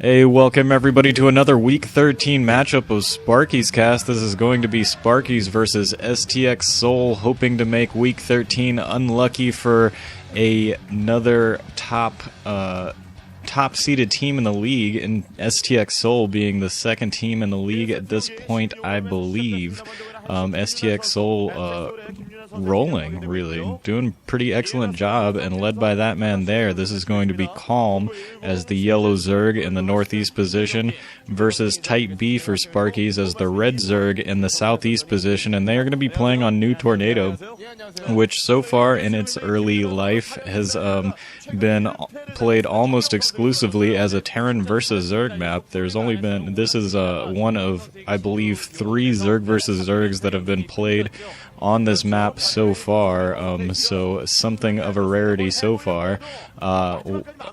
Hey, welcome everybody to another Week 13 matchup of Sparkyz Cast. This is going to be Sparkyz versus STX Seoul, hoping to make Week 13 unlucky for another top-seeded team in the league, and STX Seoul being the second team in the league at this point, I believe. STX Seoul rolling, really, doing a pretty excellent job, and led by that man there. This is going to be Calm as the yellow Zerg in the northeast position versus Type B for Sparkyz as the red Zerg in the southeast position, and they are going to be playing on New Tornado, which so far in its early life has been played almost exclusively as a Terran versus Zerg map. There's only been, this is one of, I believe, 3 Zerg versus Zergs that have been played on this map so far, so something of a rarity so far.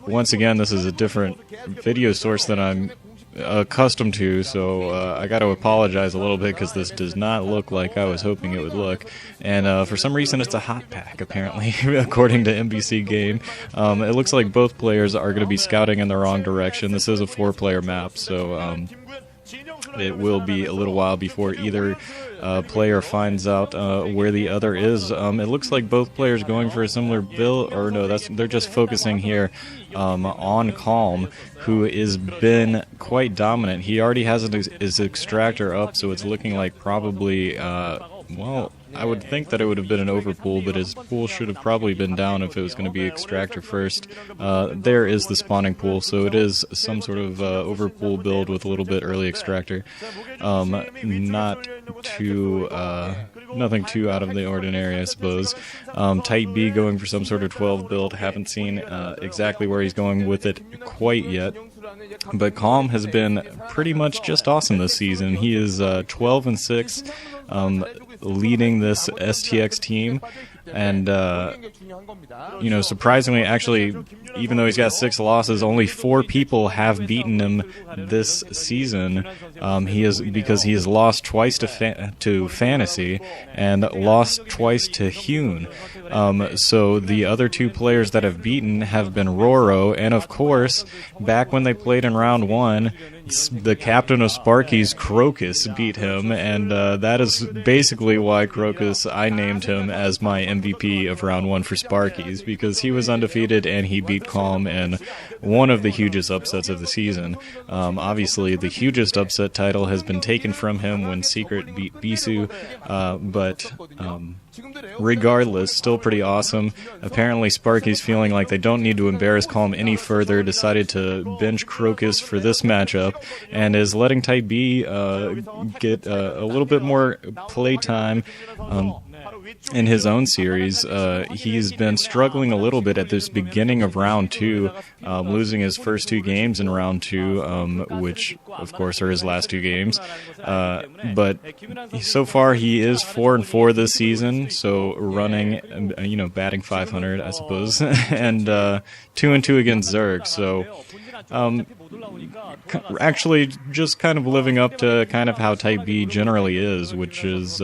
Once again, this is a different video source than I'm accustomed to, so I got to apologize a little bit because this does not look like I was hoping it would look, and for some reason it's a hot pack apparently according to NBC Game. It looks like both players are going to be scouting in the wrong direction. This is a 4-player map, so it will be a little while before either player finds out where the other is. It looks like both players going for a similar build, or no, they're just focusing here on Calm, who has been quite dominant. He already has his extractor up, so it's looking like probably, well, I would think that it would have been an overpool, but his pool should have probably been down if it was going to be extractor first. There is the spawning pool, so it is some sort of overpool build with a little bit early extractor. Not too, nothing too out of the ordinary, I suppose. Type B going for some sort of 12 build. Haven't seen exactly where he's going with it quite yet. But Calm has been pretty much just awesome this season. He is 12-6. Leading this STX team, and you know, surprisingly, actually, even though he's got 6 losses, only 4 people have beaten him this season. Because he has lost twice to Fantasy and lost twice to Hune. So the other 2 players that have beaten have been Roro, and of course, back when they played in round 1, the captain of Sparkyz, Crocus, beat him, and that is basically why Crocus, I named him as my MVP of round 1 for Sparkyz, because he was undefeated and he beat Calm in one of the hugest upsets of the season. Obviously, the hugest upset title has been taken from him when Secret beat Bisu, but regardless, still pretty awesome. Apparently, Sparkyz, feeling like they don't need to embarrass Calm any further, decided to bench Crocus for this matchup, and is letting Type B get a little bit more playtime in his own series. He's been struggling a little bit at this beginning of round 2, losing his first 2 games in round 2, which of course are his last 2 games. But so far he is 4-4 this season, so running, you know, batting 500, I suppose, and 2-2 against Zerg. So actually just kind of living up to kind of how Type B generally is, which is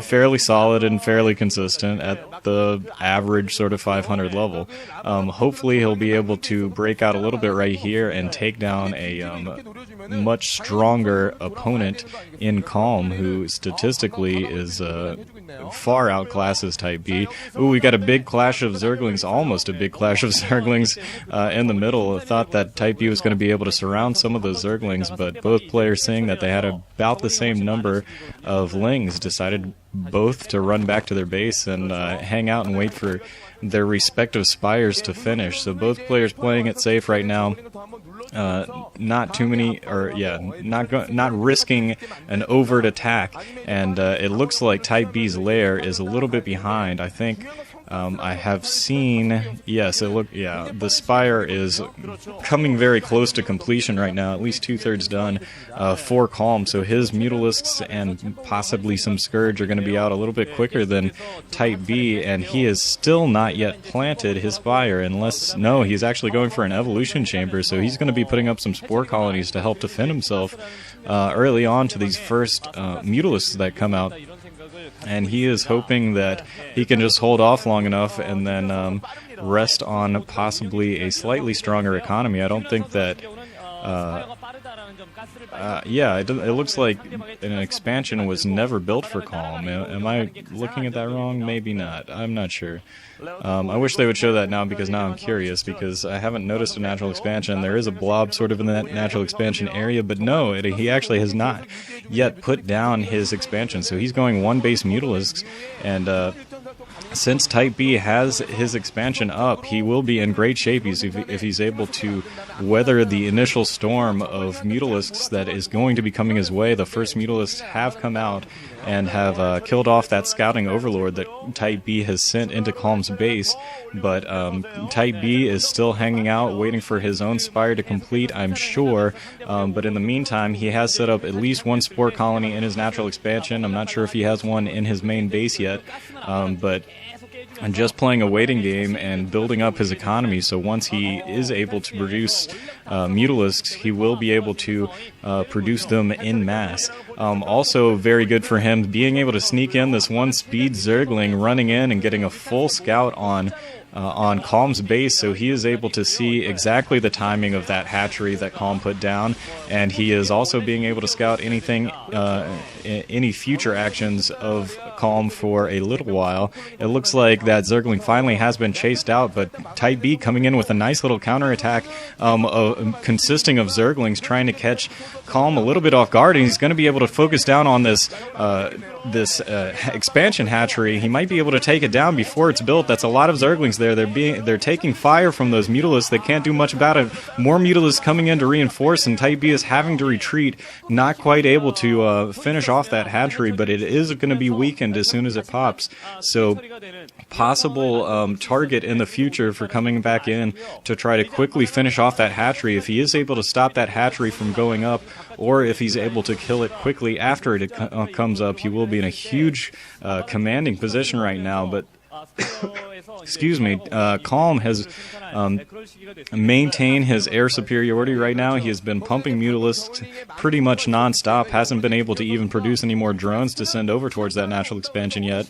fairly solid and fairly consistent at the average sort of 500 level. Hopefully he'll be able to break out a little bit right here and take down a much stronger opponent in Calm, who statistically is far outclasses Type B. Ooh, we got a big clash of Zerglings, almost a big clash of Zerglings in the middle. I thought that Type B was going to be able to surround some of those Zerglings, but both players, seeing that they had about the same number of Lings, decided both to run back to their base and hang out and wait for their respective spires to finish. So both players playing it safe right now. Not too many, or yeah, not risking an overt attack, and it looks like Type B's lair is a little bit behind. I think I have seen, yes, the spire is coming very close to completion right now, at least 2/3 done for Calm, so his Mutalisks and possibly some Scourge are going to be out a little bit quicker than Type B, and he is still not yet planted his spire, unless, no, he's actually going for an Evolution Chamber, so he's going to be putting up some Spore Colonies to help defend himself early on to these first Mutalisks that come out. And he is hoping that he can just hold off long enough and then rest on possibly a slightly stronger economy. I don't think that yeah, it looks like an expansion was never built for Calm. Am I looking at that wrong? Maybe not. I'm not sure. I wish they would show that now, because now I'm curious, because I haven't noticed a natural expansion. There is a blob sort of in that natural expansion area, but no, he actually has not yet put down his expansion. So he's going one base Mutalisks, and since Type B has his expansion up, he will be in great shape if he's able to weather the initial storm of Mutalisks that is going to be coming his way. The first Mutalisks have come out and have killed off that scouting overlord that Type B has sent into Calm's base, but Type B is still hanging out, waiting for his own spire to complete, I'm sure, but in the meantime, he has set up at least one spore colony in his natural expansion. I'm not sure if he has one in his main base yet, but and just playing a waiting game and building up his economy, so once he is able to produce Mutalisks, he will be able to produce them in mass. Also very good for him being able to sneak in this one speed Zergling, running in and getting a full scout on Calm's base, so he is able to see exactly the timing of that hatchery that Calm put down, and he is also being able to scout anything, any future actions of Calm for a little while. It looks like that Zergling finally has been chased out, but Type B coming in with a nice little counterattack consisting of Zerglings trying to catch Calm a little bit off guard, and he's going to be able to focus down on this expansion hatchery. He might be able to take it down before it's built. That's a lot of Zerglings there. They're taking fire from those Mutalisks. They can't do much about it. More Mutalisks coming in to reinforce, and Type B is having to retreat, not quite able to finish off that hatchery, but it is going to be weakened as soon as it pops. So possible target in the future for coming back in to try to quickly finish off that hatchery. If he is able to stop that hatchery from going up, or if he's able to kill it quickly after it comes up, he will be in a huge commanding position right now. But excuse me, Calm has maintained his air superiority right now. He has been pumping Mutalisks pretty much non-stop, hasn't been able to even produce any more drones to send over towards that natural expansion yet.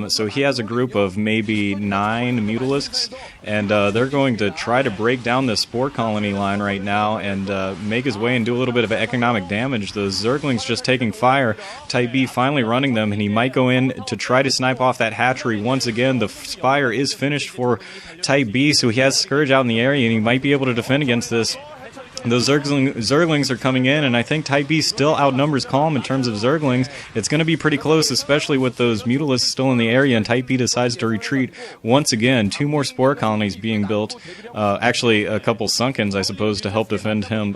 So he has a group of maybe 9 Mutalisks, and they're going to try to break down this spore colony line right now and make his way and do a little bit of economic damage. The Zerglings just taking fire, Type B finally running them, and he might go in to try to snipe off that hatchery once again. The spire is finished for Type B, so he has Scourge out in the area, and he might be able to defend against this. Those Zerglings are coming in, and I think Type B still outnumbers Calm in terms of Zerglings. It's going to be pretty close, especially with those Mutalisks still in the area, and Type B decides to retreat once again. 2 more spore colonies being built. Actually, a couple Sunkens, I suppose, to help defend him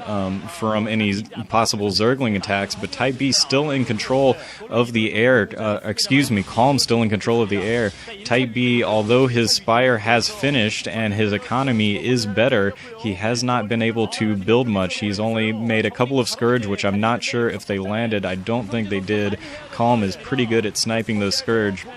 from any possible Zergling attacks, but Type B still in control of the air. Calm still in control of the air. Type B, although his spire has finished and his economy is better, he has not been able to build much. He's only made a couple of Scourge, which I'm not sure if they landed. I don't think they did. Calm is pretty good at sniping those Scourge.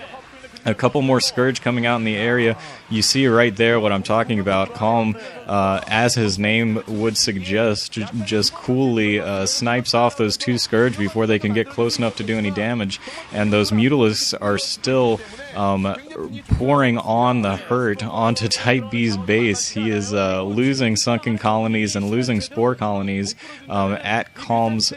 A couple more Scourge coming out in the area. You see right there what I'm talking about. Calm, as his name would suggest, just coolly snipes off those 2 Scourge before they can get close enough to do any damage. And those Mutalisks are still pouring on the hurt onto Type B's base. He is losing sunken colonies and losing spore colonies at Calm's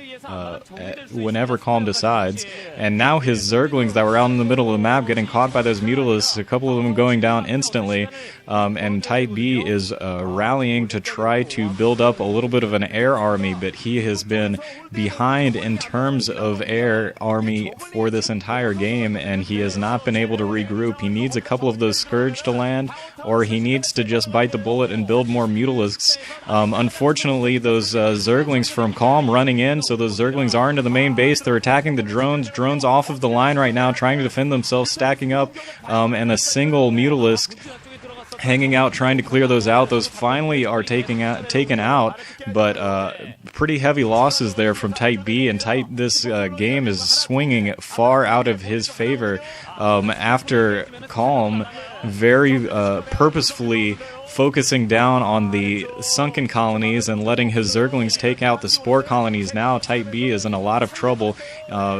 whenever Calm decides. And now his Zerglings that were out in the middle of the map getting caught by those Mutalisks, a couple of them going down instantly, and Type B is rallying to try to build up a little bit of an air army, but he has been behind in terms of air army for this entire game, and he has not been able to regroup. He needs a couple of those Scourge to land, or he needs to just bite the bullet and build more Mutalisks. Unfortunately, those Zerglings from Calm running in, so those Zerglings are into the main base. They're attacking the drones. Drones off of the line right now, trying to defend themselves, stacking up, and a single Mutalisk hanging out, trying to clear those out. Those finally are taken out, but pretty heavy losses there from Type B, and this game is swinging far out of his favor after Calm very purposefully focusing down on the sunken colonies and letting his Zerglings take out the spore colonies. Now Type B is in a lot of trouble.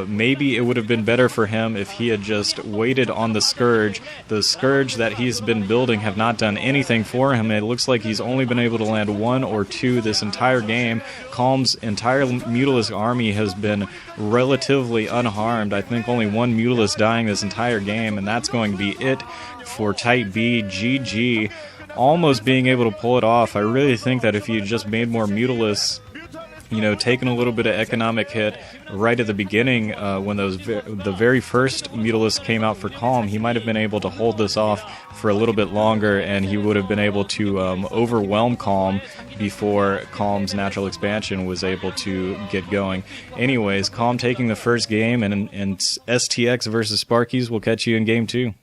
Maybe it would have been better for him if he had just waited on the Scourge. The Scourge that he's been building have not done anything for him. It looks like he's only been able to land 1 or 2 this entire game. Calm's entire Mutalisk army has been relatively unharmed. I think only 1 Mutalisk dying this entire game, and that's going to be it for Type B. GG. Almost being able to pull it off. I really think that if he had just made more Mutalisks, you know, taken a little bit of economic hit right at the beginning when the very first Mutalisk came out for Calm, he might have been able to hold this off for a little bit longer, and he would have been able to overwhelm Calm before Calm's natural expansion was able to get going. Anyways, Calm taking the first game, and STX versus Sparkyz. We'll catch you in game 2.